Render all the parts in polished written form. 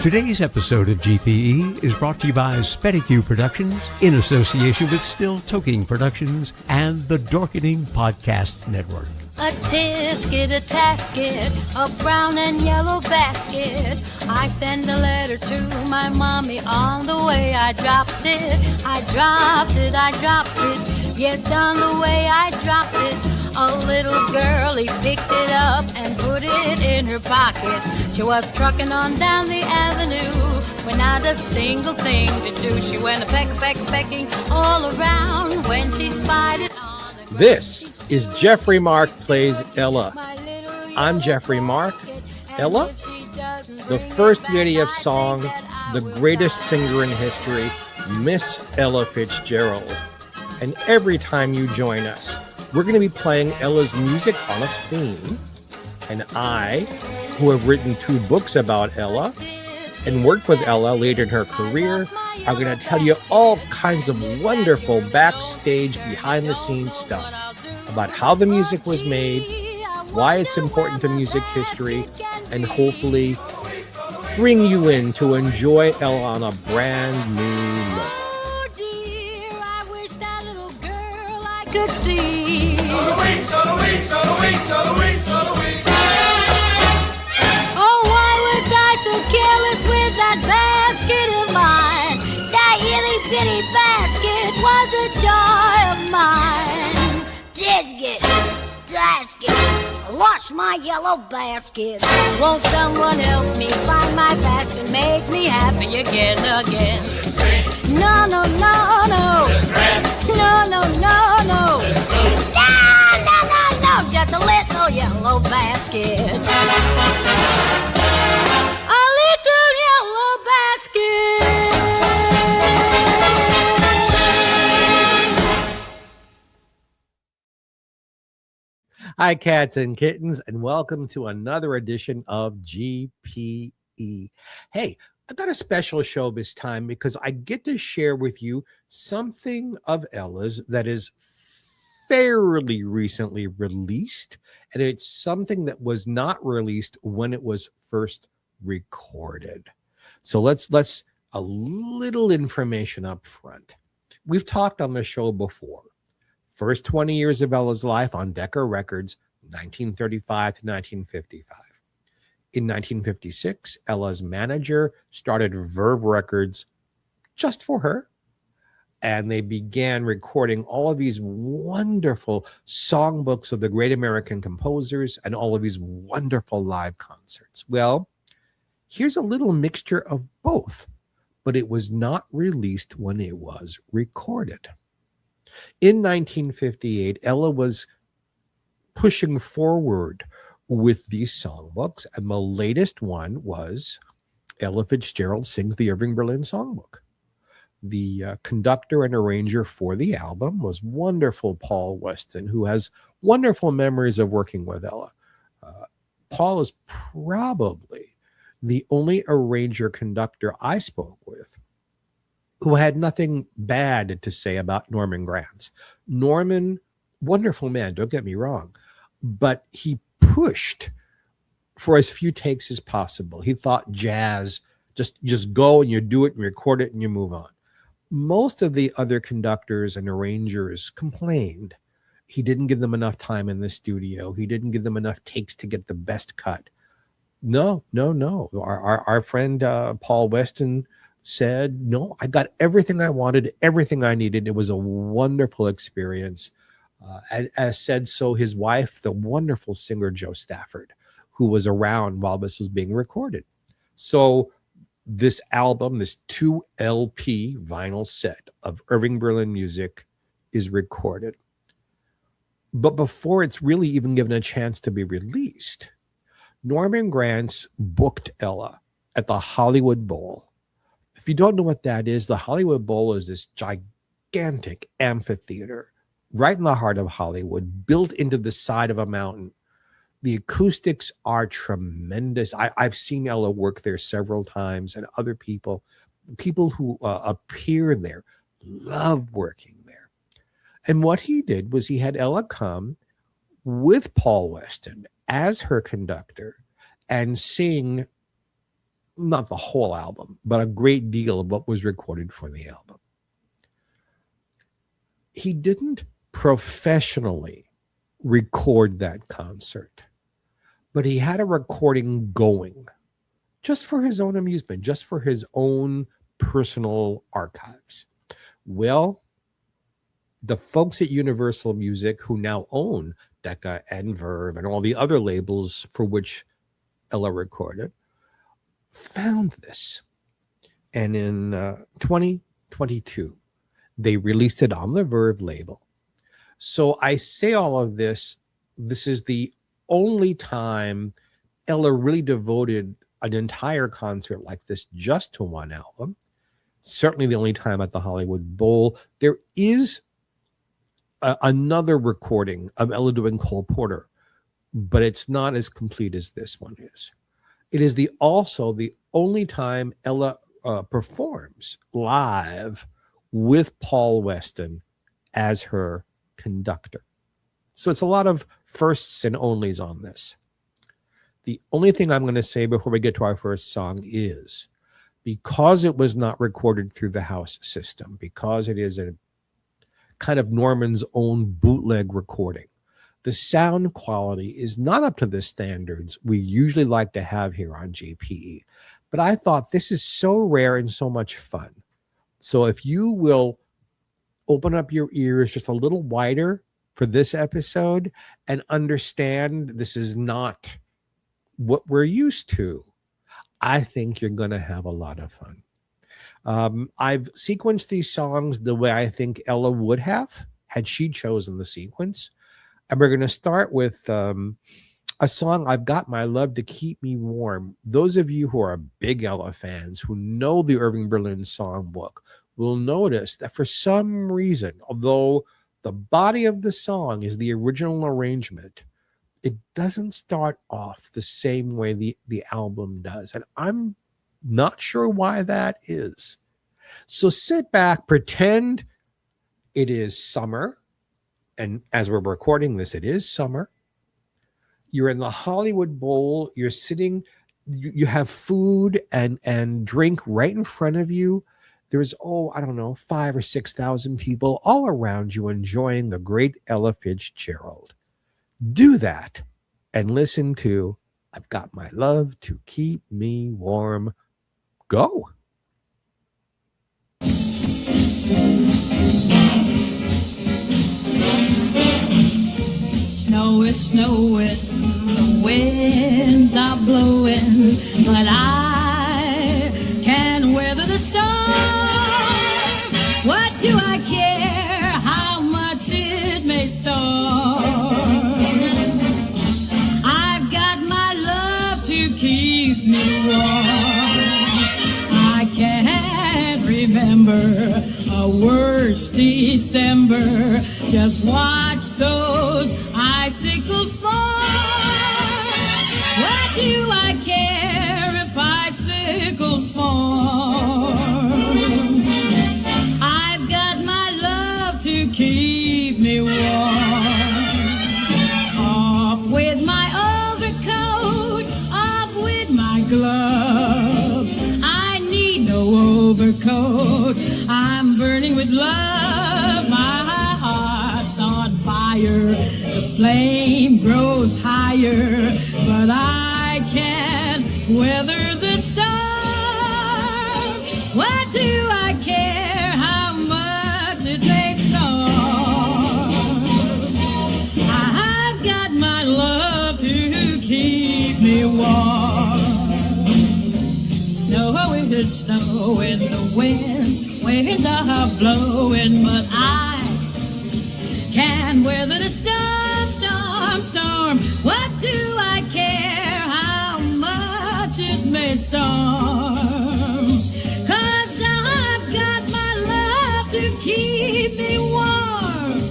Today's episode of GPE is brought to you by Spedicue Productions in association with Still Toking Productions and the Dorkening Podcast Network. A tisket, a tasket, a brown and yellow basket. I send a letter to my mommy on the way. I dropped it, I dropped it, I dropped it. Yes, on the way I dropped it. A little girlie picked it up and put it in her pocket. She was trucking on down the avenue with not a single thing to do. She went pecking all around when she spied it on the ground. This is Geoffrey Mark Plays Ella. I'm Geoffrey Mark. Ella, the first lady of song, the greatest singer in history, Miss Ella Fitzgerald. And every time you join us, we're going to be playing Ella's music on a theme. And I, who have written 2 books about Ella and worked with Ella later in her career, are going to tell you all kinds of wonderful backstage, behind-the-scenes stuff about how the music was made, why it's important to music history, and hopefully bring you in to enjoy Ella on a brand new level. Could see. Oh, why was I so careless with that basket of mine? That itty bitty basket was a joy of mine. Basket, lost my yellow basket. Won't someone help me find my basket? Make me happy again. No, no, no, no. No, no, no, no. No, just a little yellow basket. A little yellow basket. Hi, cats and kittens, and welcome to another edition of GPE. Hey, I've got a special show this time because I get to share with you something of Ella's that is fairly recently released, and it's something that was not released when it was first recorded. So let's a little information up front. We've talked on the show before. First 20 years of Ella's life on Decca Records, 1935 to 1955. In 1956, Ella's manager started Verve Records just for her, and they began recording all of these wonderful songbooks of the great American composers and all of these wonderful live concerts. Well, here's a little mixture of both, but it was not released when it was recorded. In 1958, Ella was pushing forward with these songbooks, and the latest one was Ella Fitzgerald Sings the Irving Berlin Songbook. The conductor and arranger for the album was wonderful Paul Weston, who has wonderful memories of working with Ella. Paul is probably the only arranger conductor I spoke with who had nothing bad to say about Norman Granz. Norman, wonderful man, don't get me wrong, but he pushed for as few takes as possible. He thought jazz, just go and you do it and record it and you move on. Most of the other conductors and arrangers complained. He didn't give them enough time in the studio. He didn't give them enough takes to get the best cut. No. Our friend Paul Weston said, no, I got everything I wanted, everything I needed. It was a wonderful experience. As said so his wife, the wonderful singer Jo Stafford, who was around while this was being recorded. So this album, this 2 LP vinyl set of Irving Berlin music is recorded. But before it's really even given a chance to be released, Norman Granz booked Ella at the Hollywood Bowl. If you don't know what that is, the Hollywood Bowl is this gigantic amphitheater right in the heart of Hollywood, built into the side of a mountain. The acoustics are tremendous. I've seen Ella work there several times, and other people who appear there love working there. And what he did was he had Ella come with Paul Weston as her conductor and sing not the whole album, but a great deal of what was recorded for the album. He didn't professionally record that concert, but he had a recording going just for his own amusement, just for his own personal archives. Well, the folks at Universal Music, who now own Decca and Verve and all the other labels for which Ella recorded, found this. And in 2022, they released it on the Verve label. So I say all of this. This is the only time Ella really devoted an entire concert like this just to one album. Certainly the only time at the Hollywood Bowl. There is another recording of Ella doing Cole Porter, but it's not as complete as this one is. It is also the only time Ella performs live with Paul Weston as her conductor. So it's a lot of firsts and onlys on this. The only thing I'm going to say before we get to our first song is, because it was not recorded through the house system, because it is a kind of Norman's own bootleg recording, the sound quality is not up to the standards we usually like to have here on GPE. But I thought this is so rare and so much fun. So if you will open up your ears just a little wider for this episode and understand this is not what we're used to, I think you're going to have a lot of fun. I've sequenced these songs the way I think Ella would have had she chosen the sequence. And we're going to start with a song, I've Got My Love to Keep Me Warm. Those of you who are big Ella fans, who know the Irving Berlin songbook, will notice that for some reason, although the body of the song is the original arrangement, it doesn't start off the same way the album does. And I'm not sure why that is. So sit back, pretend it is summer. And as we're recording this, it is summer. You're in the Hollywood Bowl. You're sitting, you have food and drink right in front of you. There's, 5,000 or 6,000 people all around you enjoying the great Ella Fitzgerald. Do that and listen to I've Got My Love to Keep Me Warm. Go. Snow is snowing, the winds are blowing, but I can weather the storm. What do I care how much it may storm? I've got my love to keep me warm. I can't remember a worse December. Just watch those icicles fall. What do I care if icicles fall? I've got my love to keep me warm. Off with my overcoat, off with my glove. I need no overcoat, I'm burning with love. My heart's on fire, the flame grows higher, but I can't weather the storm. What do I care how much it may storm? I've got my love to keep me warm. Snow is snowing, the winds are blowing, but I can weather the storm, storm, storm. What do I care how much it may storm? 'Cause I've got my love to keep me warm.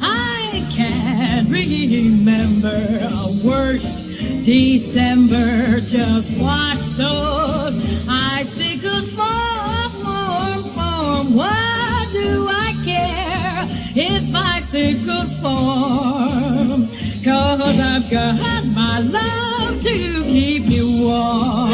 I can't remember a worst December. Just watch those icicles fall, form, form. What do I care if icicles form? 'Cause I've got my love to keep you warm.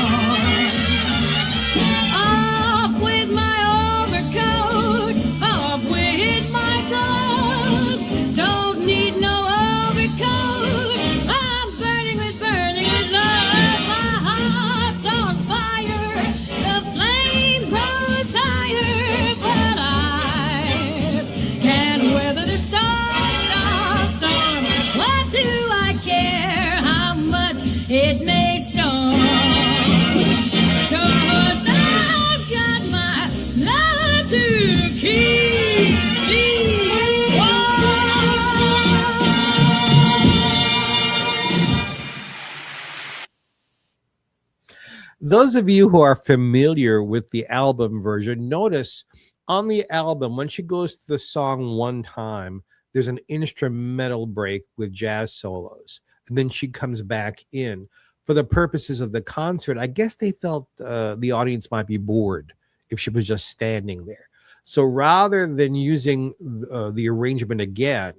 Those of you who are familiar with the album version, notice on the album, when she goes to the song one time, there's an instrumental break with jazz solos. And then she comes back in. For the purposes of the concert, I guess they felt the audience might be bored if she was just standing there. So rather than using the arrangement again,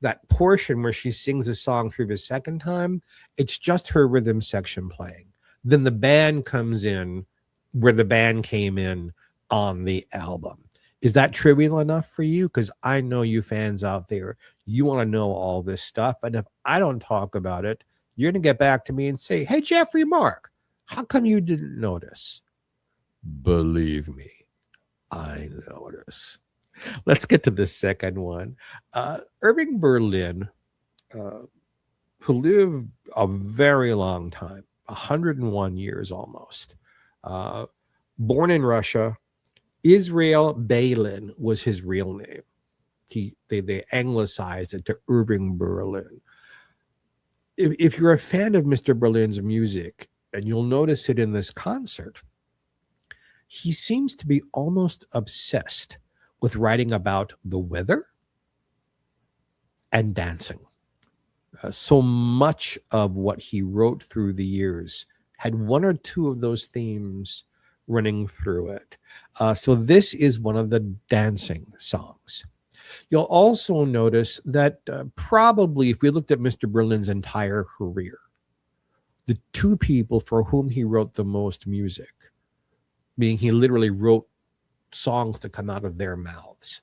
that portion where she sings the song through the second time, it's just her rhythm section playing. Then the band comes in where the band came in on the album. Is that trivial enough for you? Because I know you fans out there, you want to know all this stuff. And if I don't talk about it, you're going to get back to me and say, hey, Geoffrey Mark, how come you didn't notice? Believe me, I notice. Let's get to the second one. Irving Berlin, who lived a very long time, 101 years almost. Born in Russia, Israel Berlin was his real name. They anglicized it to Irving Berlin. If you're a fan of Mr. Berlin's music, and you'll notice it in this concert, he seems to be almost obsessed with writing about the weather and dancing. So much of what he wrote through the years had one or two of those themes running through it. So this is one of the dancing songs. You'll also notice that probably if we looked at Mr. Berlin's entire career, the two people for whom he wrote the most music, meaning he literally wrote songs to come out of their mouths,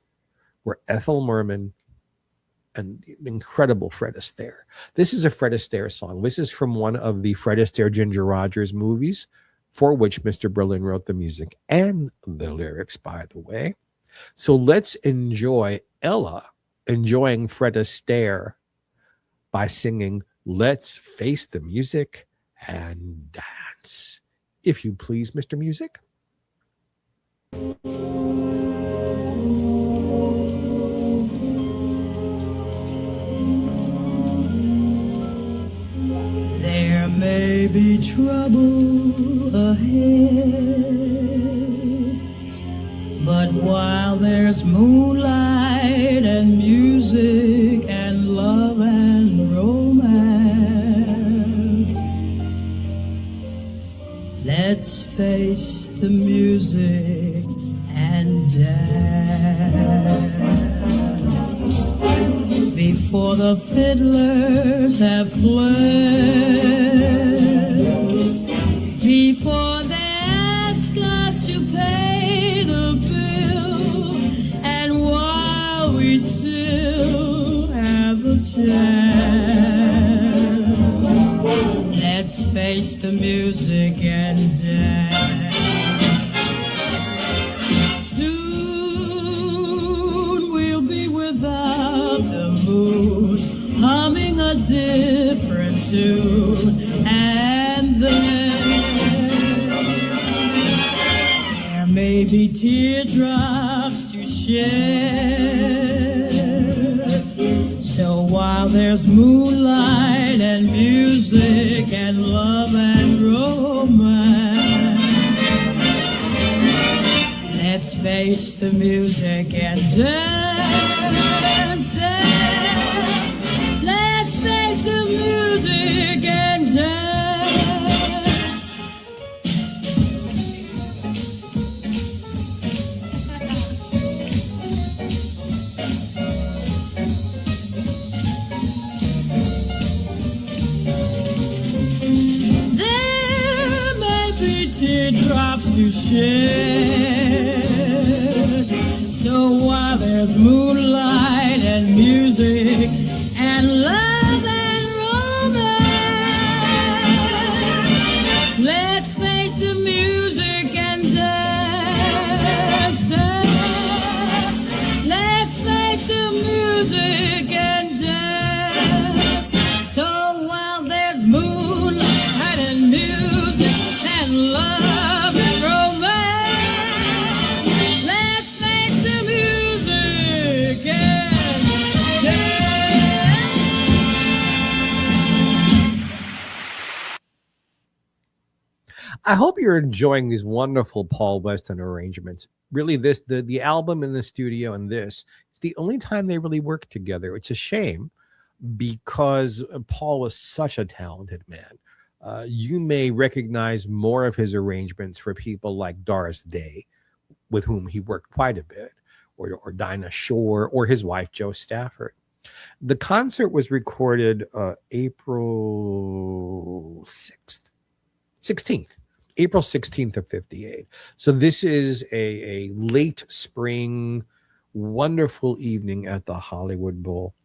were Ethel Merman and the incredible Fred Astaire. This is a Fred Astaire song. This is from one of the Fred Astaire Ginger Rogers movies, for which Mr. Berlin wrote the music and the lyrics, by the way. So let's enjoy Ella enjoying Fred Astaire by singing Let's Face the Music and Dance. If you please, Mr. Music. There may be trouble ahead, but while there's moonlight and music and love and romance, let's face the music and dance before the fiddlers have fled, before they ask us to pay the bill, and while we still have a chance, let's face the music and dance. Soon we'll be without the moon, humming a different tune, and then there may be teardrops to shed. So while there's moonlight and music and love and romance, let's face the music and dance, dance. Let's face the music and dance. There may be teardrops to shed. So while there's moonlight and music and love and romance, let's face the music and dance, dance. Let's face the music and dance. So while there's moonlight and music and love and romance, let's face the music and dance. I hope you're enjoying these wonderful Paul Weston arrangements. Really, the album in the studio and this, it's the only time they really work together. It's a shame because Paul was such a talented man. You may recognize more of his arrangements for people like Doris Day, with whom he worked quite a bit, or Dinah Shore, or his wife, Jo Stafford. The concert was recorded April 16th of 58. So this is a late spring, wonderful evening at the Hollywood Bowl.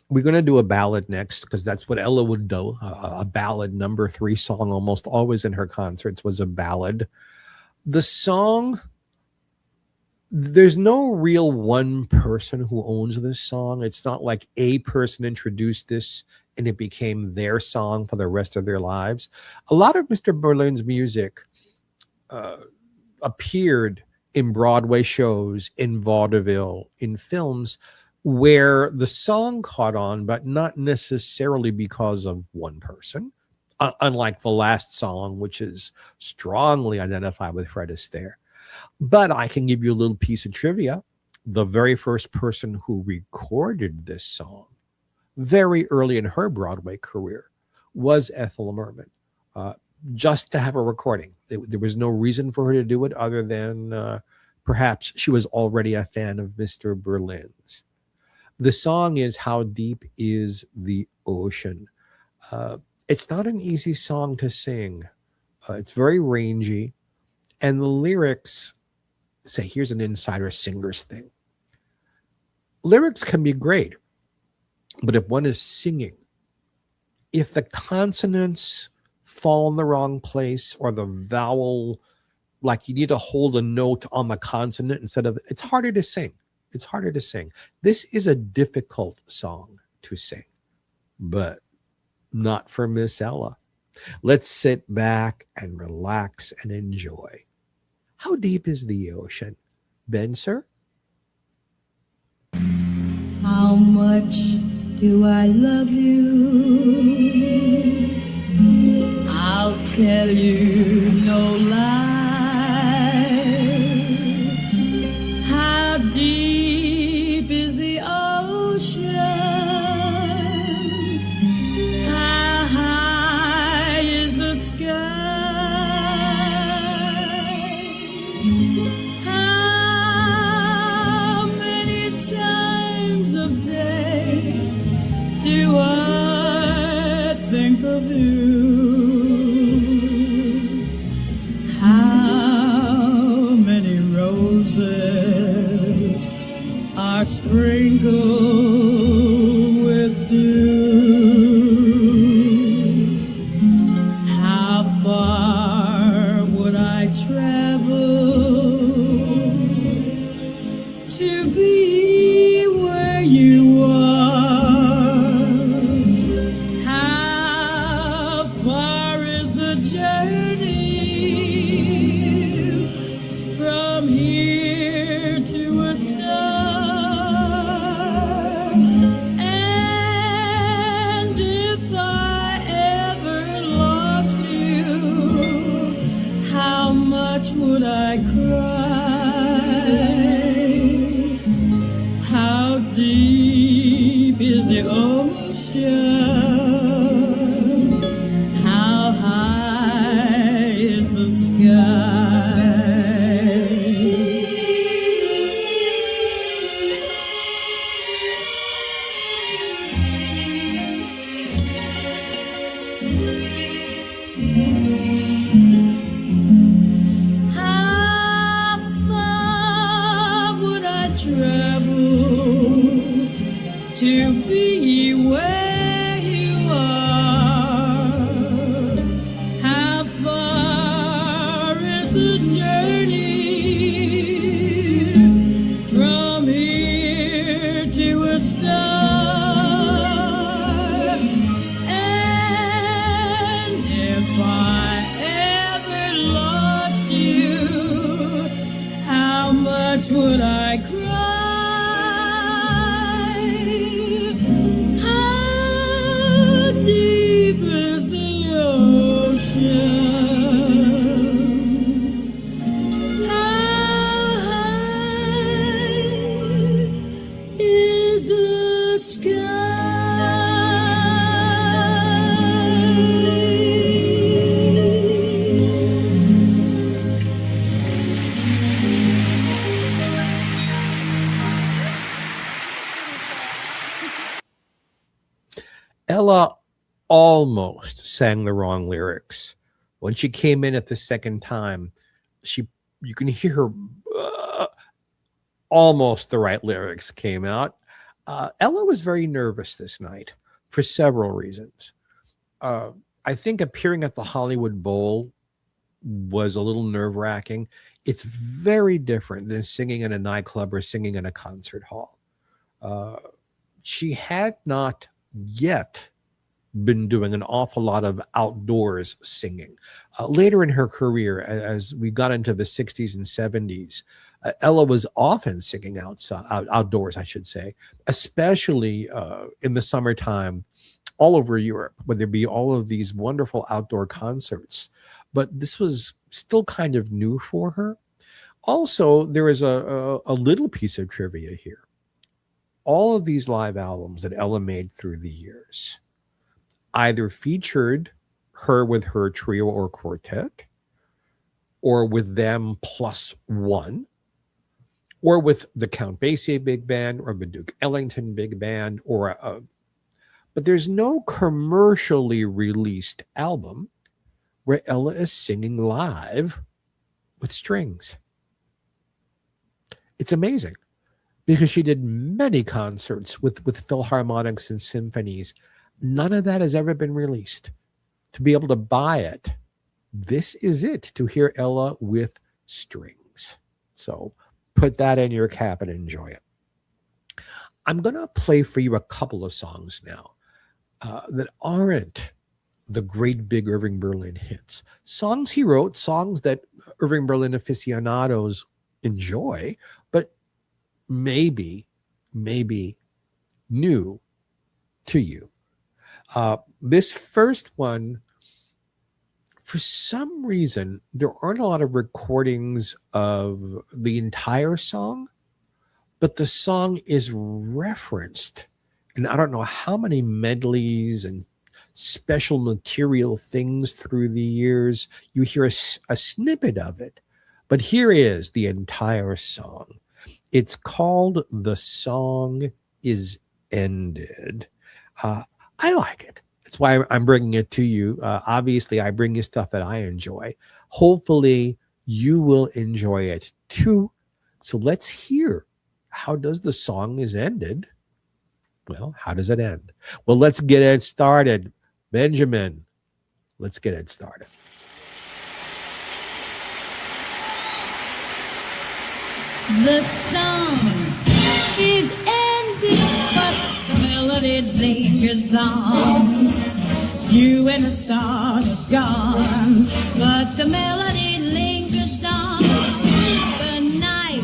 We're going to do a ballad next because that's what Ella would do. A ballad, number 3 song, almost always in her concerts was a ballad. The song, there's no real one person who owns this song. It's not like a person introduced this and it became their song for the rest of their lives. A lot of Mr. Berlin's music appeared in Broadway shows, in vaudeville, in films, where the song caught on, but not necessarily because of one person, unlike the last song, which is strongly identified with Fred Astaire. But I can give you a little piece of trivia. The very first person who recorded this song very early in her Broadway career was Ethel Merman, just to have a recording. There was no reason for her to do it other than perhaps she was already a fan of Mr. Berlin's. The song is How Deep Is the Ocean? It's not an easy song to sing. It's very rangy. And the lyrics say, here's an insider singer's thing. Lyrics can be great, but if one is singing, if the consonants fall in the wrong place or the vowel, like you need to hold a note on the consonant instead of, it's harder to sing. It's harder to sing. This is a difficult song to sing, but not for Miss Ella. Let's sit back and relax and enjoy. How deep is the ocean? Ben, sir? How much do I love you? I'll tell you no lie. How deep is the ocean? How high is the sky? How many times a day do I think of you? How many roses are sprinkled with dew? How far would I travel to be where you are? How far is the journey from here to a star? And if I ever lost you, how much would I cry? How deep is the ocean? How high is the sky? How far would I travel to be where you are? How far is the journey from here to a star? And if I ever lost you, how much would I cry? How Ella almost sang the wrong lyrics. When she came in at the second time, you can hear her almost the right lyrics came out. Ella was very nervous this night for several reasons. I think appearing at the Hollywood Bowl was a little nerve-wracking. It's very different than singing in a nightclub or singing in a concert hall. She had not yet been doing an awful lot of outdoors singing. Later in her career, as we got into the 60s and 70s, Ella was often singing outdoors, I should say, especially in the summertime all over Europe, where there'd be all of these wonderful outdoor concerts. But this was still kind of new for her. Also, there is a little piece of trivia here. All of these live albums that Ella made through the years either featured her with her trio or quartet, or with them plus one, or with the Count Basie Big Band, or the Duke Ellington Big Band, but there's no commercially released album where Ella is singing live with strings. It's amazing, because she did many concerts with philharmonics and symphonies. None of that has ever been released. To be able to buy it, this is it, to hear Ella with strings. So put that in your cap and enjoy it. I'm going to play for you a couple of songs now that aren't the great big Irving Berlin hits. Songs he wrote, songs that Irving Berlin aficionados enjoy, but maybe new to you. This first one, for some reason, there aren't a lot of recordings of the entire song, but the song is referenced in I don't know how many medleys and special material things through the years. You hear a snippet of it, but here is the entire song. It's called "The Song Is Ended." I like it. That's why I'm bringing it to you. Obviously, I bring you stuff that I enjoy. Hopefully, you will enjoy it too. So let's hear, how does the song is ended? Well, how does it end? Well, let's get it started. Benjamin, let's get it started. The song is ended, but the melody lingers on. You and the song are gone, but the melody lingers on. The night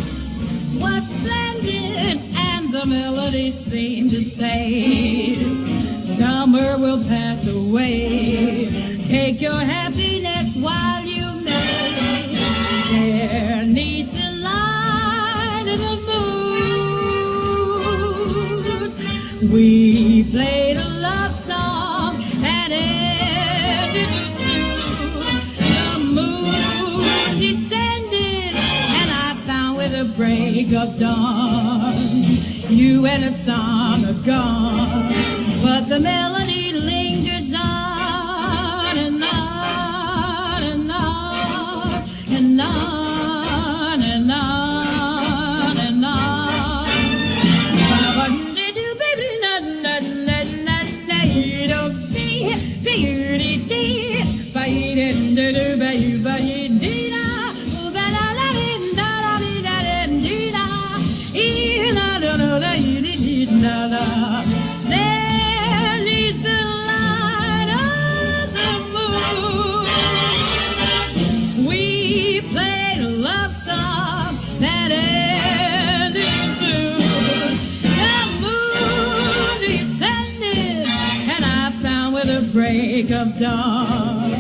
was splendid, and the melody seemed to say, summer will pass away. Take your happiness while you may. There neath the light of the moon, we played a love song and ended too soon. The moon descended, and I found with the break of dawn, you and the song are gone, but the melody lingers on and on and on and on and on and on. Baby, na na na na na, you don't be beauty dee, baby, baby, baby, baby, da, ba la la da da da da da, e na da da da da da. There neath the light of the moon, we played a love song that ended soon. The moon descended, and I found with the break of dawn,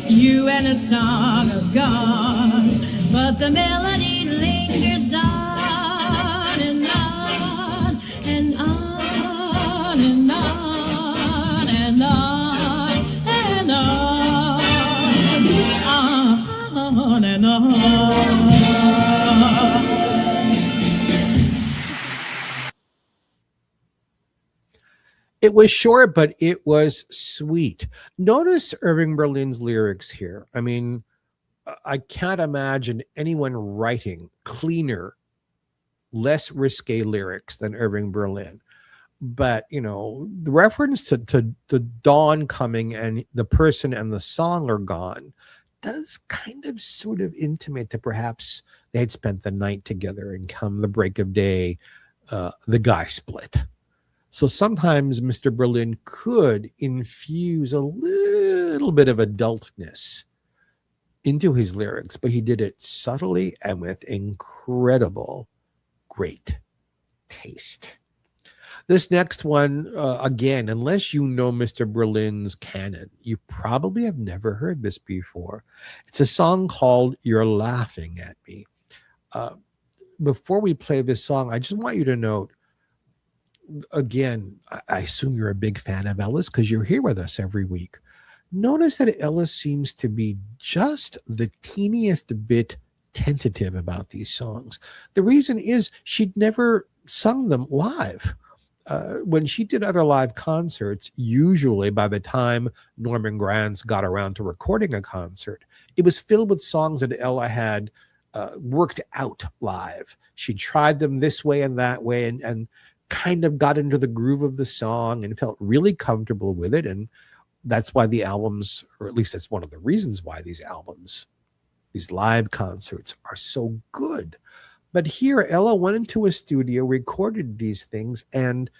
you and the song are gone, but the melody lingers on and on and on It was short, but it was sweet. Notice Irving Berlin's lyrics here. I mean, I can't imagine anyone writing cleaner, less risque lyrics than Irving Berlin. But, you know, the reference to the dawn coming and the person and the song are gone does kind of sort of intimate that perhaps they had spent the night together and come the break of day, the guy split. So sometimes Mr. Berlin could infuse a little bit of adultness into his lyrics, but he did it subtly and with incredible, great taste. This next one, again, unless you know Mr. Berlin's canon, you probably have never heard this before. It's a song called You're Laughing at Me. Before we play this song, I just want you to note, again, I assume you're a big fan of Ella's because you're here with us every week. Notice that Ella seems to be just the teeniest bit tentative about these songs. The reason is she'd never sung them live. When she did other live concerts, usually by the time Norman Granz got around to recording a concert, it was filled with songs that Ella had worked out live. She tried them this way and that way and kind of got into the groove of the song and felt really comfortable with it. And that's why the albums, or at least that's one of the reasons why these albums, these live concerts are so good. But here, Ella went into a studio, recorded these things, and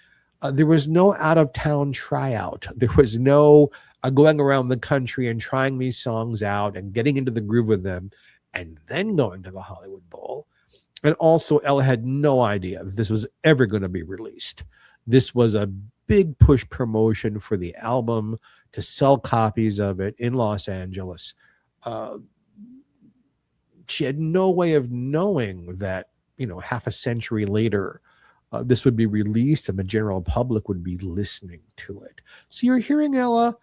there was no out-of-town tryout. There was no going around the country and trying these songs out and getting into the groove with them and then going to the Hollywood Bowl. And also, Ella had no idea if this was ever going to be released. This was a big push promotion for the album to sell copies of it in Los Angeles. She had no way of knowing that, you know, half a century later, this would be released and the general public would be listening to it. So you're hearing Ella.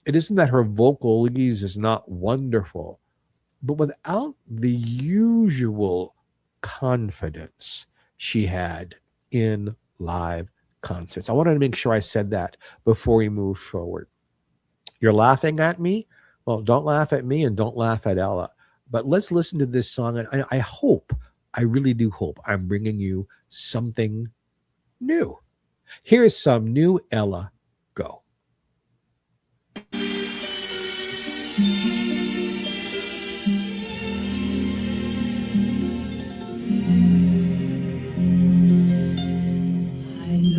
It isn't that her vocals is not wonderful, but without the usual confidence she had in live concerts. I wanted to make sure I said that before we move forward. You're laughing at me? Well, don't laugh at me and don't laugh at Ella. But let's listen to this song. And I hope, I really do hope I'm bringing you something new. Here's some new Ella. Go.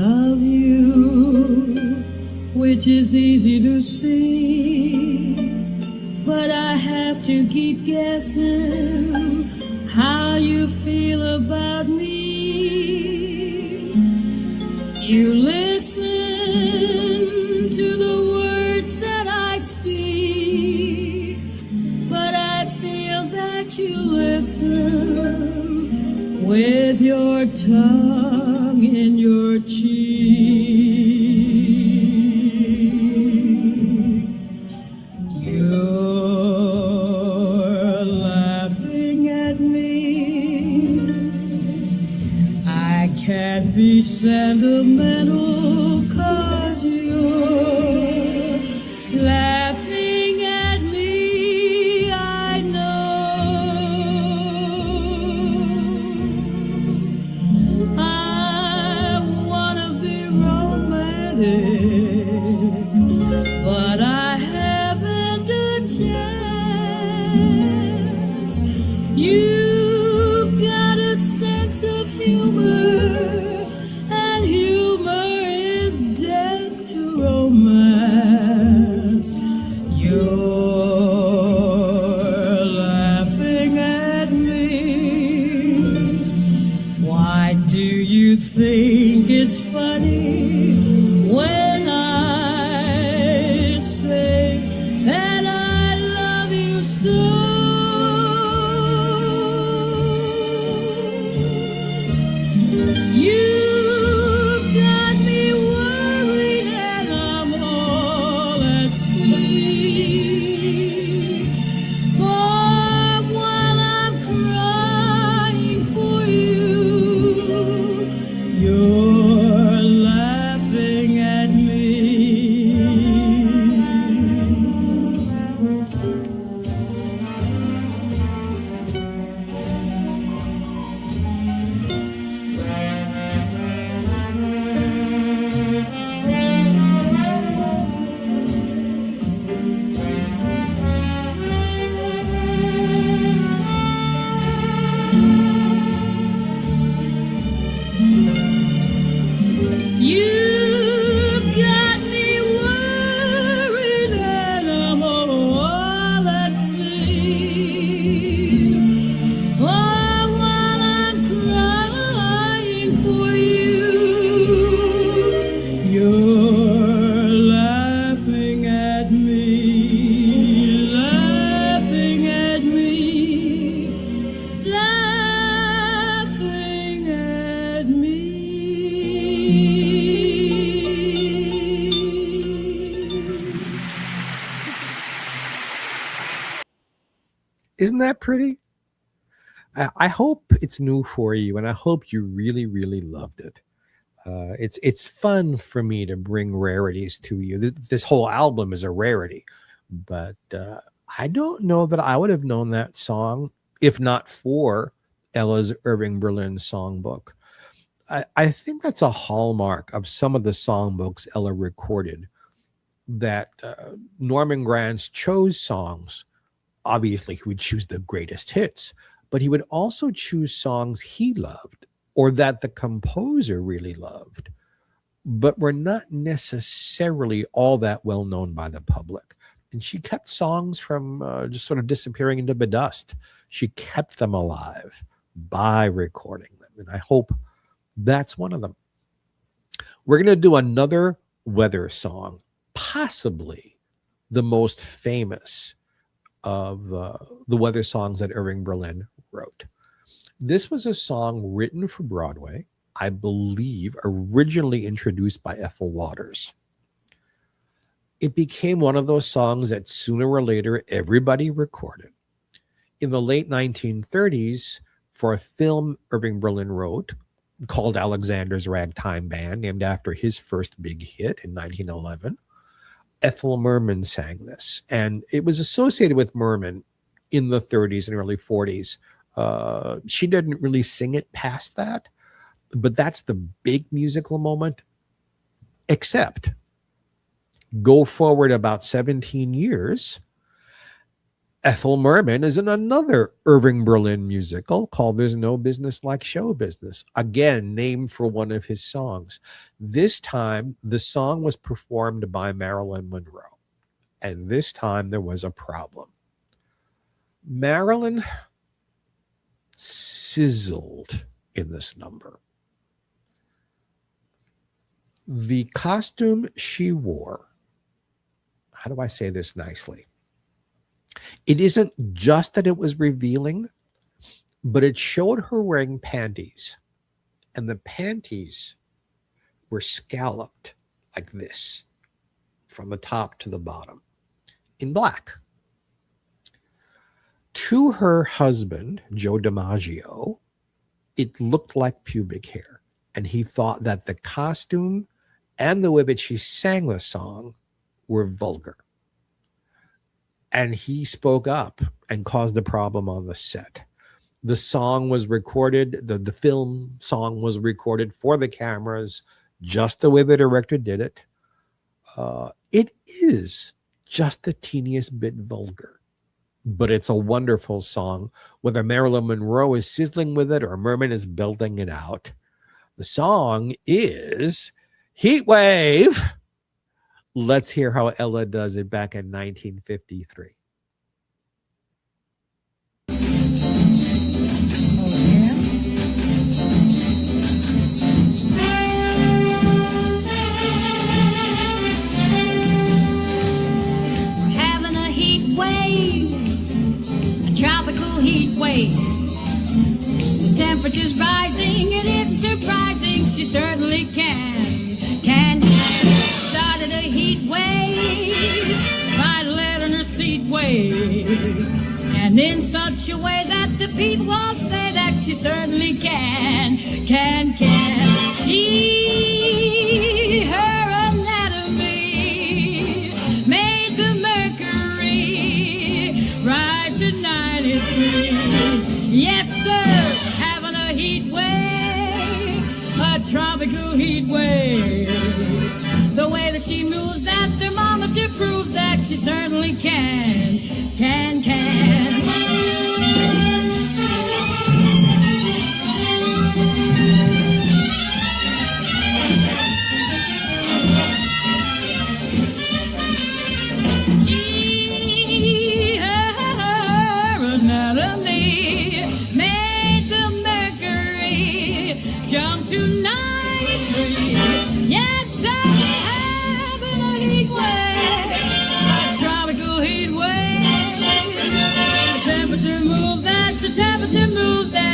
Love you, which is easy to see, but I have to keep guessing how you feel about me. You listen to the words that I speak, but I feel that you listen with your tongue in your cheek. You're laughing at me. I can't be sentimental 'cause you're laughing at me. I know I wanna be romantic, but I haven't a chance. You've got a sense of humor, and humor is death to romance. You're laughing at me. Why do you think it's funny when Isn't that pretty? I hope it's new for you, and I hope you really, really loved it. It's fun for me to bring rarities to you. This whole album is a rarity, but I don't know that I would have known that song if not for Ella's Irving Berlin songbook. I think that's a hallmark of some of the songbooks Ella recorded, that Norman Granz chose songs. Obviously, he would choose the greatest hits, but he would also choose songs he loved or that the composer really loved, but were not necessarily all that well known by the public. And she kept songs from just sort of disappearing into the dust. She kept them alive by recording them. And I hope that's one of them. We're going to do another weather song, possibly the most famous of the weather songs that Irving Berlin wrote. This was a song written for Broadway, I believe originally introduced by Ethel Waters. It became one of those songs that sooner or later everybody recorded. In the late 1930s, for a film Irving Berlin wrote called Alexander's Ragtime Band, named after his first big hit in 1911, Ethel Merman sang this. And it was associated with Merman in the 30s and early 40s. She didn't really sing it past that, but that's the big musical moment. Except, go forward about 17 years, Ethel Merman is in another Irving Berlin musical called There's No Business Like Show Business, again named for one of his songs. This time, the song was performed by Marilyn Monroe, and this time there was a problem. Marilyn sizzled in this number. The costume she wore, how do I say this nicely? It isn't just that it was revealing, but it showed her wearing panties, and the panties were scalloped like this from the top to the bottom in black. To her husband, Joe DiMaggio, it looked like pubic hair, and he thought that the costume and the way that she sang the song were vulgar. And he spoke up and caused a problem on the set. The song was recorded, the film song was recorded for the cameras, just the way the director did it. It is just the teeniest bit vulgar, but it's a wonderful song. Whether Marilyn Monroe is sizzling with it or Merman is belting it out, the song is Heat Wave. Let's hear how Ella does it back in 1953. We're having a heat wave, a tropical heat wave. The temperature's rising, and it's surprising she certainly can. Started a heat wave by letting her seat wave, and in such a way that the people all say that she certainly can. She, her anatomy made the mercury rise to 93. Yes, sir, having a heat wave, a tropical heat wave. The way that she moves, that thermometer proves that she certainly can. Gee, her anatomy made the mercury jump to 93. Yes, sir.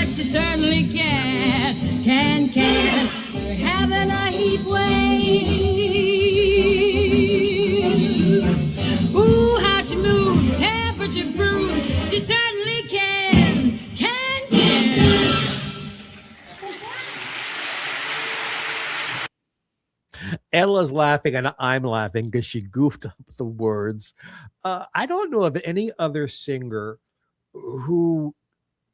She certainly can. We're having a heat wave. Ooh, how she moves, temperature proves she certainly Ella's laughing and I'm laughing because she goofed up the words. I don't know of any other singer who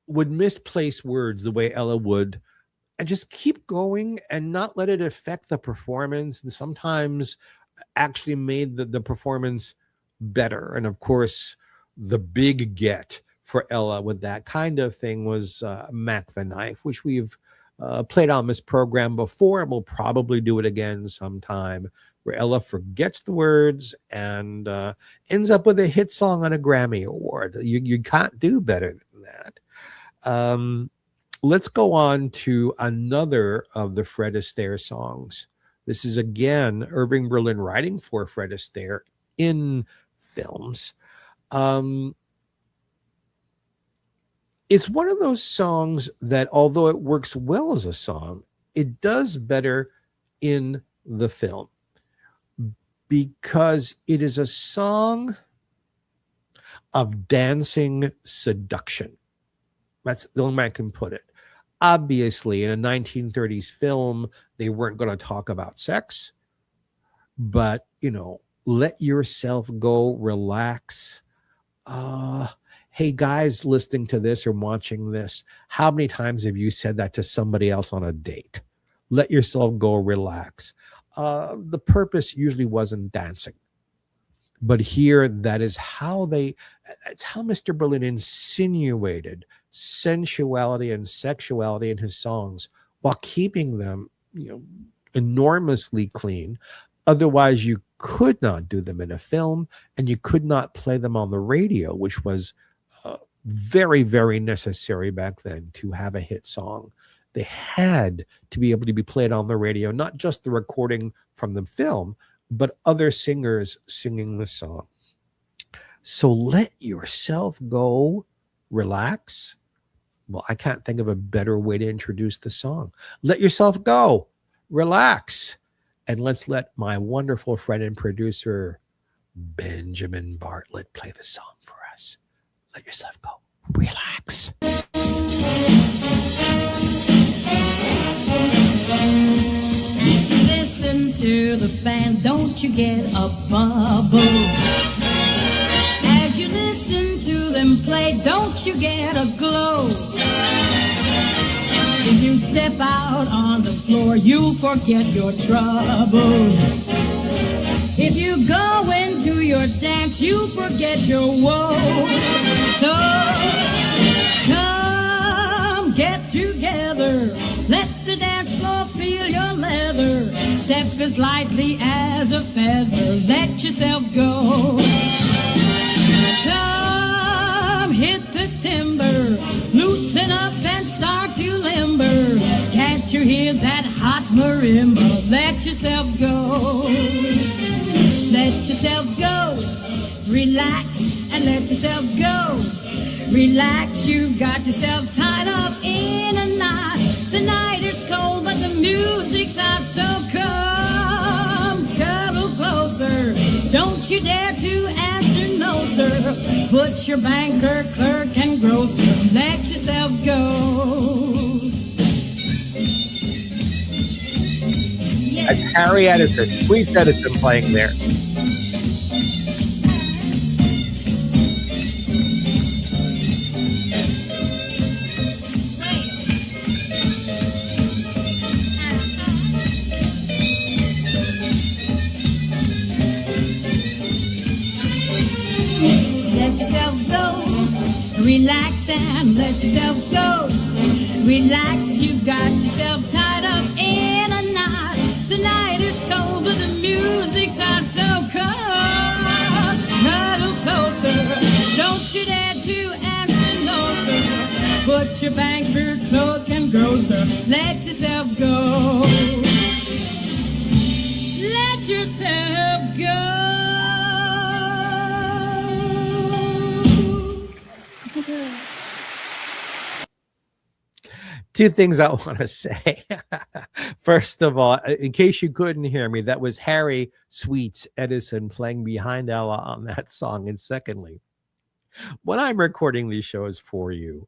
would misplace words the way Ella would and just keep going and not let it affect the performance, and sometimes actually made the performance better. And of course, the big get for Ella with that kind of thing was Mac the Knife, which we've played on this program before, and we'll probably do it again sometime, where Ella forgets the words and ends up with a hit song on a Grammy Award. You can't do better than that. Let's go on to another of the Fred Astaire songs. This is again Irving Berlin writing for Fred Astaire in films. It's one of those songs that, although it works well as a song, it does better in the film because it is a song of dancing seduction. That's the only way I can put it. Obviously, in a 1930s film, they weren't going to talk about sex, but, let yourself go, relax. Hey, guys listening to this or watching this, how many times have you said that to somebody else on a date? Let yourself go, relax. The purpose usually wasn't dancing. But here, it's how Mr. Berlin insinuated sensuality and sexuality in his songs while keeping them, enormously clean. Otherwise, you could not do them in a film, and you could not play them on the radio, which was very, very necessary back then to have a hit song. They had to be able to be played on the radio, not just the recording from the film, but other singers singing the song. So let yourself go, relax. Well, I can't think of a better way to introduce the song. Let yourself go, relax. And let's let my wonderful friend and producer, Benjamin Bartlett, play the song for us. Let yourself go, relax. Listen to the band, don't you get a bubble? As you listen to them play, don't you get a glow? If you step out on the floor, you'll forget your trouble. If you go into your dance, you forget your woe. So come get together, let the dance floor feel your leather. Step as lightly as a feather, let yourself go. Come hit the timber, loosen up and start to limber. Can't you hear that hot marimba? Let yourself go. Let yourself go. Relax and let yourself go. Relax, you've got yourself tied up in a knot. The night is cold, but the music's out, so come a closer. Don't you dare to answer no, sir. Put your banker, clerk, and grocer. Let yourself go. That's Harry Edison, Sweet Edison playing there. Let yourself go. Relax and let yourself go. Relax, you got yourself tied up in a knot. The night is cold, but the music's out, so come cuddle closer. Don't you dare to answer no, sir. Put your banker, cloak, and grocer. Let yourself go. Let yourself go. Two things I want to say. First of all, in case you couldn't hear me, that was Harry Sweets Edison playing behind Ella on that song. And secondly, when I'm recording these shows for you,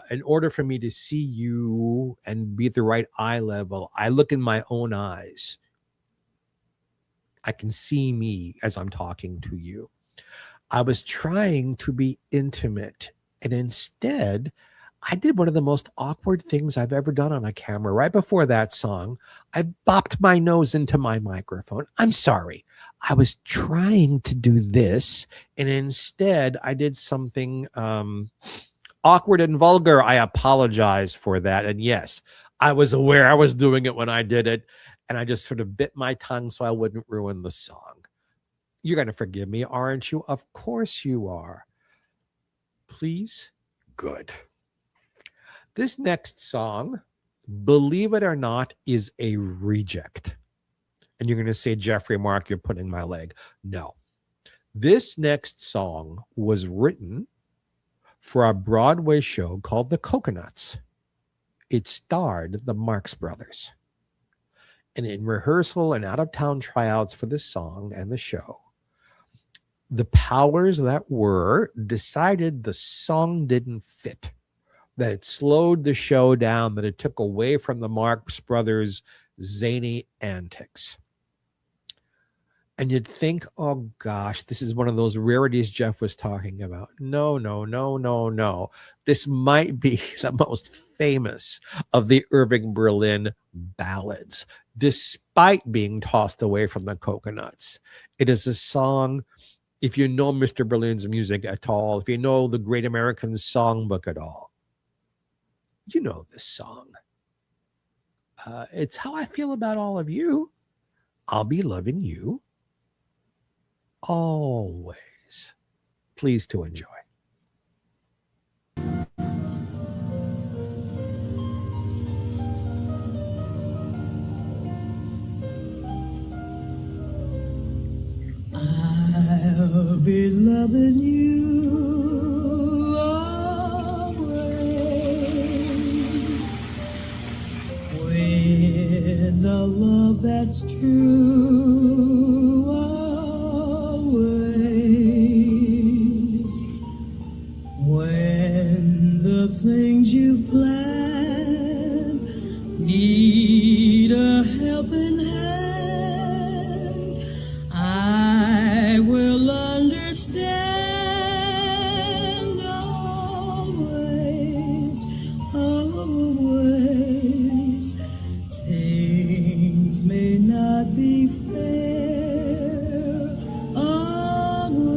in order for me to see you and be at the right eye level, I look in my own eyes. I can see me as I'm talking to you. I was trying to be intimate, and instead, I did one of the most awkward things I've ever done on a camera. Right before that song, I bopped my nose into my microphone. I'm sorry. I was trying to do this, and instead, I did something awkward and vulgar. I apologize for that. And yes, I was aware I was doing it when I did it, and I just sort of bit my tongue so I wouldn't ruin the song. You're going to forgive me, aren't you? Of course you are. Please? Good. This next song, believe it or not, is a reject. And you're going to say, Geoffrey Mark, you're putting my leg. No. This next song was written for a Broadway show called The Coconuts. It starred the Marx Brothers. And in rehearsal and out-of-town tryouts for the song and the show, the powers that were decided the song didn't fit, that it slowed the show down, that it took away from the Marx Brothers' zany antics. And you'd think, oh gosh, this is one of those rarities Jeff was talking about. No, no, no, no, no. This might be the most famous of the Irving Berlin ballads, despite being tossed away from the Coconuts. It is a song, if you know Mr. Berlin's music at all, if you know the Great American Songbook at all, you know this song. It's how I feel about all of you. I'll be loving you always. Please to enjoy. I'll be loving you always with a love that's true always. When the things you've planned need a helping hand, I will understand always, always. Things may not be fair always.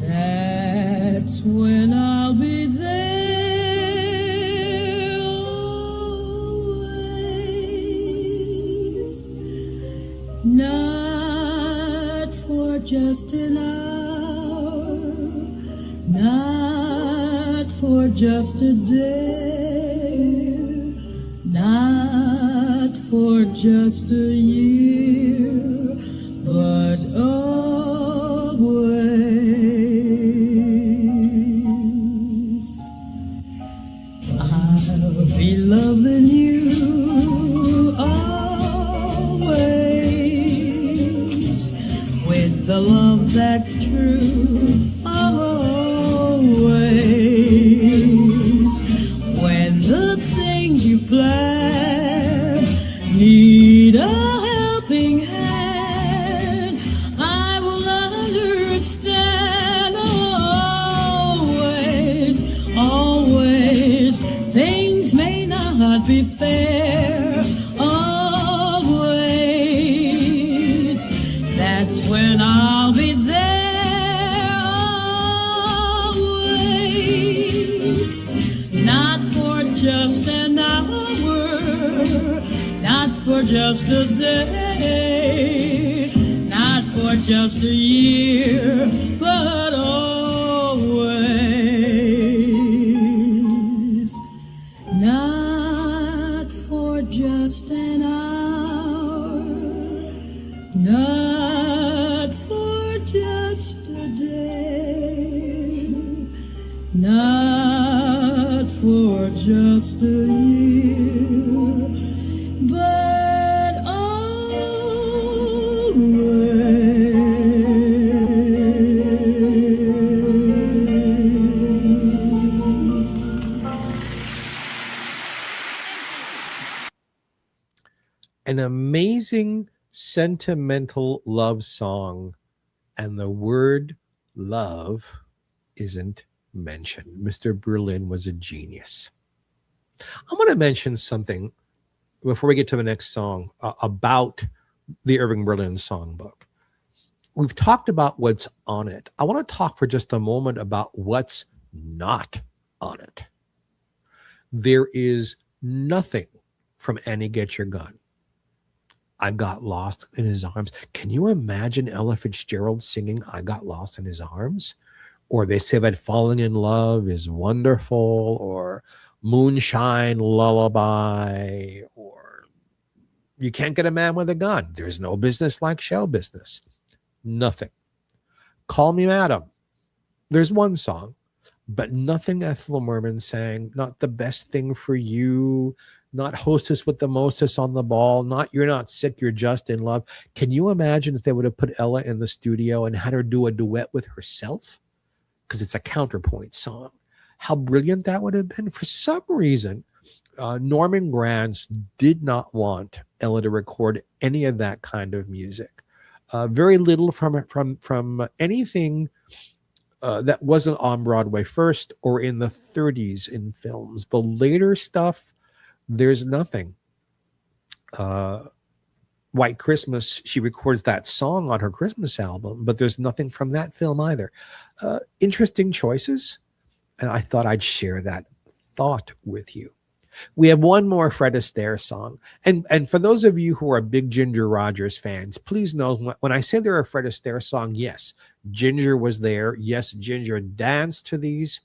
That's when I'll be there always. Not for just an hour, not for just a day, not for just a year, but always. I'll be loving you always with the love that's true always. When the things you plan need a helping hand, I will understand always, always. Things may not be fair always. That's when I'll be there always. Not for just an hour, not for just a day, not for just a year, but always. Not for just an hour, not for just a day, not for just a year, but always. An amazing sentimental love song, and the word love isn't mentioned. Mr. Berlin was a genius. I want to mention something before we get to the next song about the Irving Berlin songbook. We've talked about what's on it. I want to talk for just a moment about what's not on it. There is nothing from Annie Get Your Gun. I Got Lost in His Arms. Can you imagine Ella Fitzgerald singing I Got Lost in His Arms? Or They Say That Falling in Love is Wonderful, or Moonshine Lullaby, or You Can't Get a Man with a Gun. There's no business like show business. Nothing. Call Me Madam. There's one song, but nothing Ethel Merman sang. Not The Best Thing for You. Not Hostess with the Mostess on the Ball. Not You're Not Sick, You're Just in Love. Can you imagine if they would have put Ella in the studio and had her do a duet with herself? Because it's a counterpoint song. How brilliant that would have been. For some reason, Norman Granz did not want Ella to record any of that kind of music. Very little from anything that wasn't on Broadway first or in the 30s in films. The later stuff, there's nothing. White Christmas, she records that song on her Christmas album, but there's nothing from that film either. Interesting choices, and I thought I'd share that thought with you. We have one more Fred Astaire song. And for those of you who are big Ginger Rogers fans, please know when I say they're a Fred Astaire song, yes, Ginger was there. Yes, Ginger danced to these.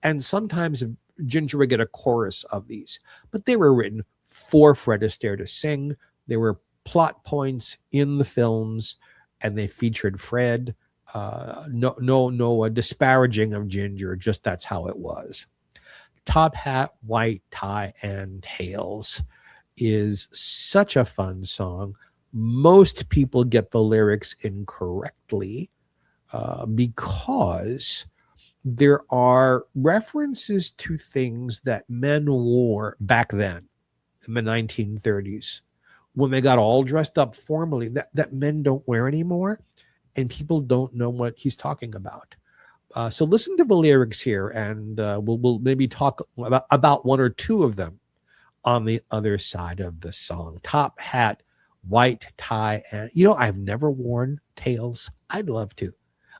And sometimes Ginger would get a chorus of these. But they were written for Fred Astaire to sing. They were plot points in the films, and they featured Fred. No disparaging of Ginger, just that's how it was. Top Hat, White Tie, and Tails is such a fun song. Most people get the lyrics incorrectly because there are references to things that men wore back then in the 1930s when they got all dressed up formally that men don't wear anymore, and people don't know what he's talking about. So listen to the lyrics here, and we'll maybe talk about one or two of them on the other side of the song. Top Hat, White Tie, and I've never worn tails. I'd love to.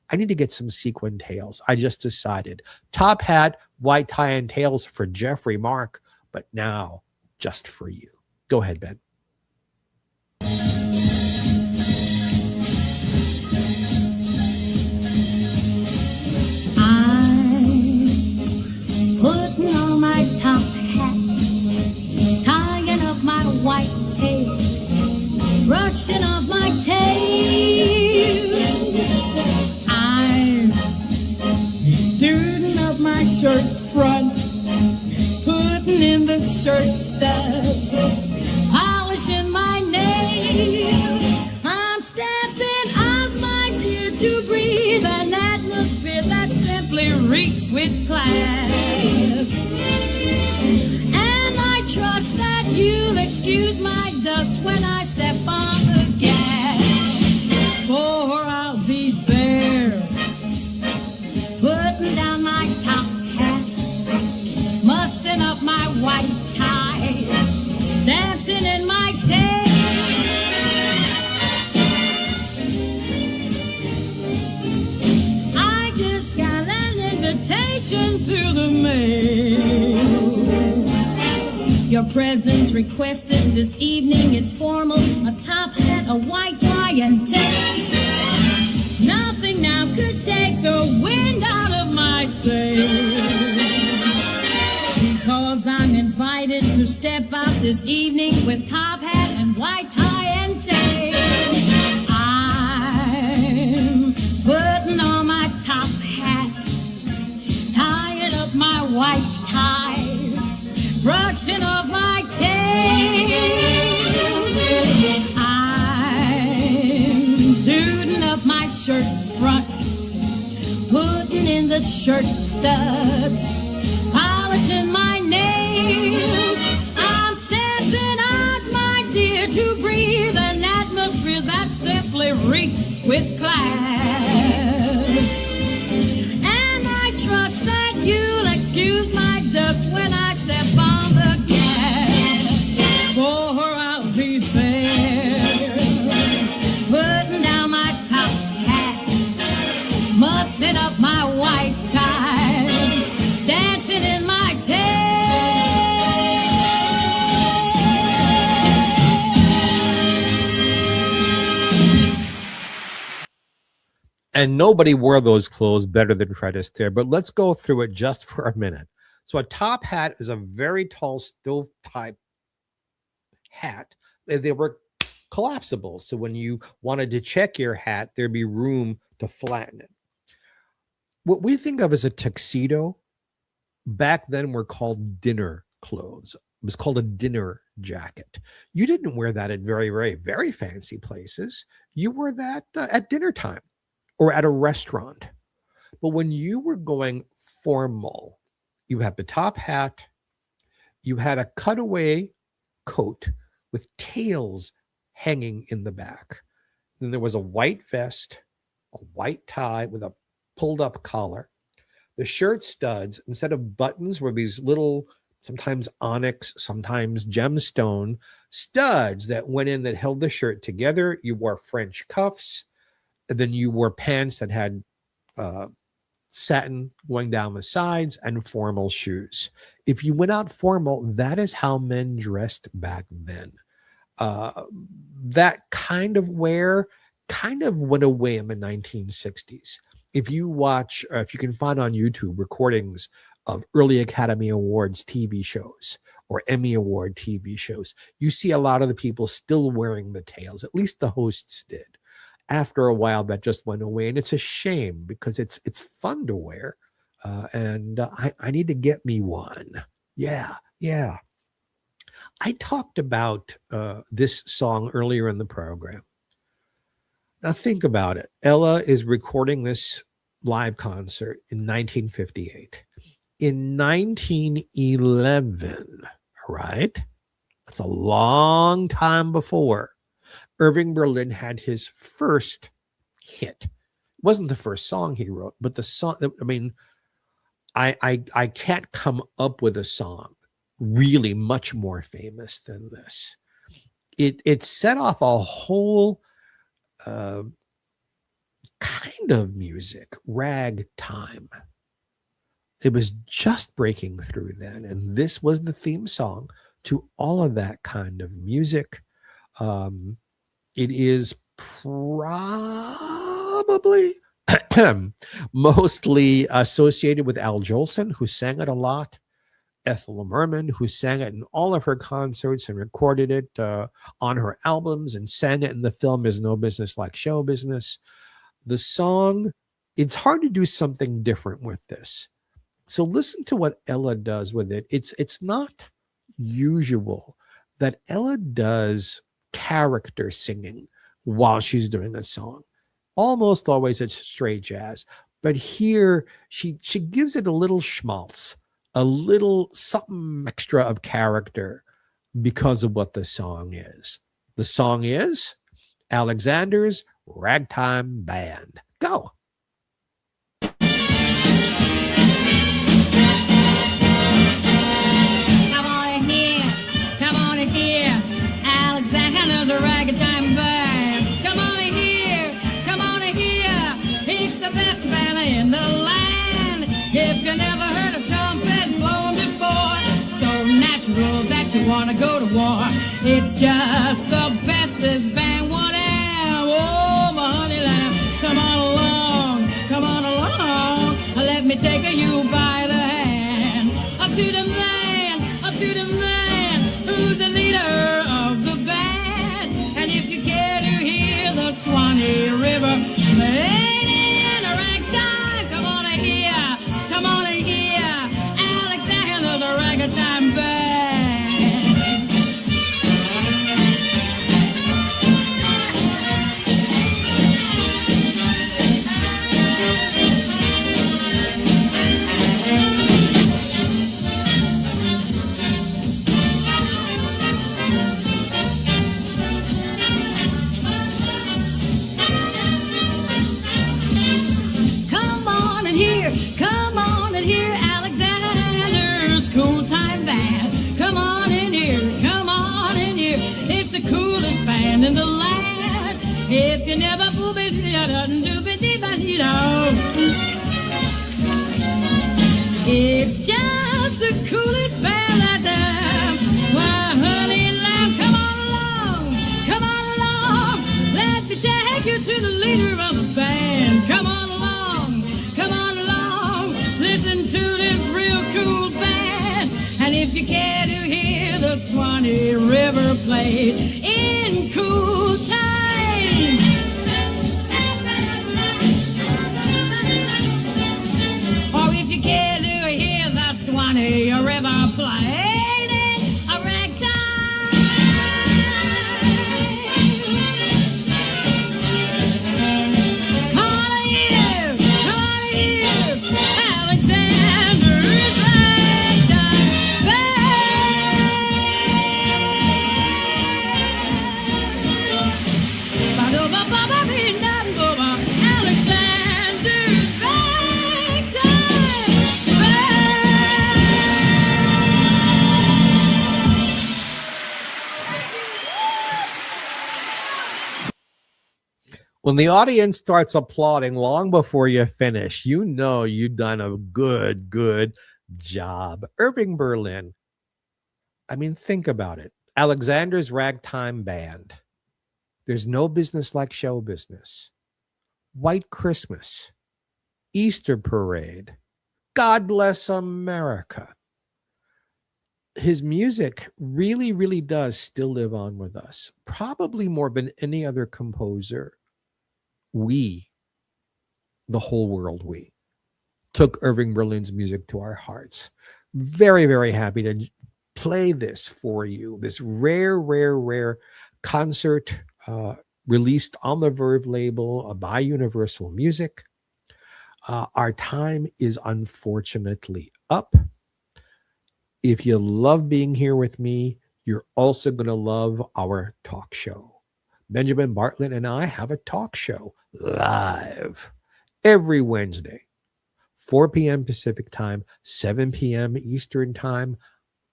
I need to get some sequin tails. I just decided. Top Hat, White Tie, and Tails for Geoffrey Mark, but now just for you. Go ahead, Ben. Putting on my top hat, tying up my white tails, brushing off my tails. I'm doing up my shirt front, putting in the shirt studs, polishing my nails. I'm stepping up, my dear, to breathe an atmosphere that simply reeks with class. And I trust that you'll excuse my dust when I step on the gas, for I'll be there, putting down my top hat, mussing up my white tie, dancing in my tail. I just got an invitation through the mail. Your presence requested this evening, it's formal. A top hat, a white tie, and tail. Nothing now could take the wind out of my sails, because I'm invited to step out this evening with top hat and white tie and tails. I'm putting on my top hat, tying up my white tie, brushing off my tail. I'm doing up my shirt front, putting in the shirt studs, polishing my nails. I'm stepping out, my dear, to breathe an that simply reeks with class. And I trust that you'll excuse my dust when I step on the gas. For I'll be there, putting down my top hat, mussing up my white tie, dancing in my tail. And nobody wore those clothes better than Fred Astaire. But let's go through it just for a minute. So a top hat is a very tall stovepipe hat. They were collapsible. So when you wanted to check your hat, there'd be room to flatten it. What we think of as a tuxedo back then were called dinner clothes. It was called a dinner jacket. You didn't wear that at very, very, very fancy places. You wore that at dinner time or at a restaurant. But when you were going formal, you had the top hat, you had a cutaway coat with tails hanging in the back. Then there was a white vest, a white tie with a pulled up collar. The shirt studs, instead of buttons, were these little, sometimes onyx, sometimes gemstone studs that went in that held the shirt together. You wore French cuffs. And then you wore pants that had satin going down the sides and formal shoes. If you went out formal, that is how men dressed back then. That kind of wear kind of went away in the 1960s. If you watch, if you can find on YouTube recordings of early Academy Awards TV shows or Emmy Award TV shows, you see a lot of the people still wearing the tails. At least the hosts did. After a while, that just went away, and it's a shame because it's fun to wear, and I need to get me one. Yeah. I talked about this song earlier in the program. Now think about it. Ella is recording this live concert in 1958. In 1911, right? That's a long time before. Irving Berlin had his first hit. It wasn't the first song he wrote, but the song, I mean, I can't come up with a song really much more famous than this. It set off a whole kind of music, ragtime. It was just breaking through then, and this was the theme song to all of that kind of music. It is probably mostly associated with Al Jolson, who sang it a lot, Ethel Merman, who sang it in all of her concerts and recorded it on her albums and sang it in the film Is No Business Like Show Business. The song, it's hard to do something different with this. So listen to what Ella does with it. It's not usual that Ella does character singing while she's doing a song. Almost always it's straight jazz, but here she gives it a little schmaltz, a little something extra of character because of what the song is. The song is Alexander's Ragtime Band. Go. Alexander's a ragtime band. Come on in here, he's the best band in the land. If you never heard a trumpet blowing before, so natural that you want to go to war. It's just the best this band would have. Oh, my honey lamb, come on along, let me take you by the hand. Up to the man, who's the leader of the band. And if you care to hear the Swanee River played in a ragtime, come on in here, Alexander's a ragtime band. If you never move it, it's just the coolest band out there. Why, honey, lamb, come on along. Let me take you to the leader of the band. Come on along. Listen to this real cool band. And if you care to hear the Swanee River played in cool time, or if you care to hear the Swanee River played in a ragtime, come on here, Alexander's ragtime Alexander's ragtime When the audience starts applauding long before you finish, you know you've done a good job. Irving Berlin. I mean, think about it. Alexander's Ragtime Band. There's no business like show business. White Christmas. Easter Parade. God Bless America. His music really does still live on with us. Probably more than any other composer. We, the whole world, we took Irving Berlin's music to our hearts. Very happy to play this for you. This rare concert released on the Verve label by Universal Music. Our time is unfortunately up. If you love being here with me, you're also going to love our talk show. Benjamin Bartlett and I have a talk show live every Wednesday, 4 p.m. Pacific time, 7 p.m. Eastern time.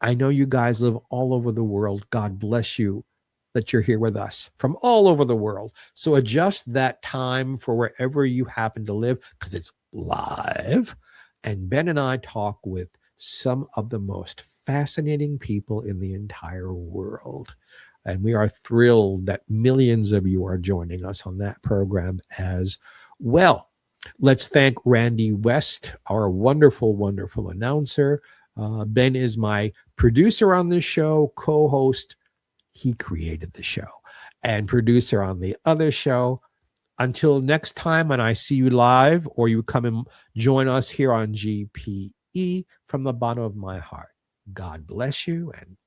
I know you guys live all over the world. God bless you that you're here with us from all over the world. So adjust that time for wherever you happen to live because it's live. And Ben and I talk with some of the most fascinating people in the entire world. And we are thrilled that millions of you are joining us on that program as well. Let's thank Randy West, our wonderful announcer. Ben is my producer on this show, co-host. He created the show and producer on the other show. Until next time, and I see you live or you come and join us here on GPE, from the bottom of my heart, God bless you and